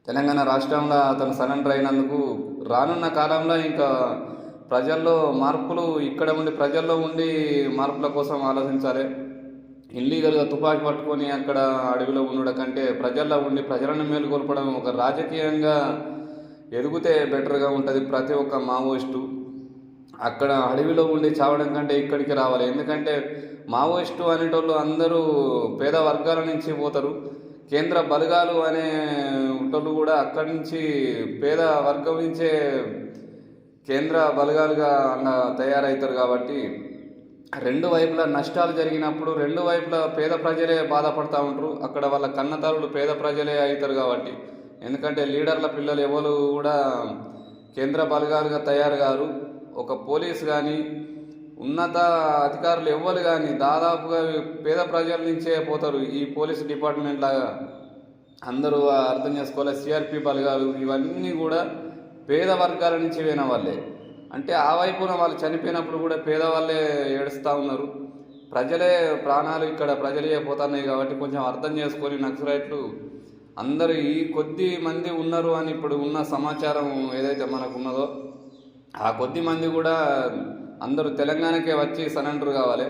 తెలంగాణ రాష్ట్రంలో అతను సరెండర్ అయినందుకు రానున్న కాలంలో ఇంకా ప్రజల్లో మార్పులు ఇక్కడ ఉండి ప్రజల్లో ఉండి మార్పుల కోసం ఆలోచించాలి. ఇల్లీగల్గా తుపాకీ పట్టుకొని అక్కడ అడవిలో ఉండడం కంటే ప్రజల్లో ఉండి ప్రజలను మేలుకొల్పడం ఒక రాజకీయంగా ఎదిగితే బెటర్గా ఉంటుంది. ప్రతి ఒక్క మావోయిస్టు అక్కడ అడవిలో ఉండి చావడం కంటే ఇక్కడికి రావాలి. ఎందుకంటే మావోయిస్టు అనేటోళ్ళు అందరూ పేద వర్గాల నుంచి పోతారు. కేంద్ర బలగాలు అనే వాళ్ళు కూడా అక్కడి నుంచి పేద వర్గం నుంచే కేంద్ర బలగాలుగా తయారవుతారు. కాబట్టి రెండు వైపులా నష్టాలు జరిగినప్పుడు రెండు వైపులా పేద ప్రజలే బాధపడుతూ ఉంటారు. అక్కడ వాళ్ళ కన్నతల్లులు పేద ప్రజలే అవుతారు. కాబట్టి ఎందుకంటే లీడర్ల పిల్లలు ఎవరు కూడా కేంద్ర బలగాలుగా తయారు కారు. ఒక పోలీస్ కానీ ఉన్నత అధికారులు ఎవ్వరు కానీ దాదాపుగా పేద ప్రజల నుంచే పోతారు. ఈ పోలీస్ డిపార్ట్మెంట్ లాగా అందరూ అర్థం చేసుకోవాలి. సిఆర్పి బలగాలు ఇవన్నీ కూడా పేద వర్గాల నుంచి పోయిన వాళ్ళే. అంటే ఆ వైపున వాళ్ళు చనిపోయినప్పుడు కూడా పేదవాళ్ళే ఏడుస్తూ ఉన్నారు. ప్రజలే ప్రాణాలు ఇక్కడ ప్రజలే పోతున్నాయి. కాబట్టి కొంచెం అర్థం చేసుకొని నక్సలైట్లు అందరూ ఈ కొద్ది మంది ఉన్నారు అని ఇప్పుడు ఉన్న సమాచారం ఏదైతే మనకు ఉన్నదో ఆ కొద్ది మంది కూడా అందరూ తెలంగాణకే వచ్చి సరెండర్ కావాలి.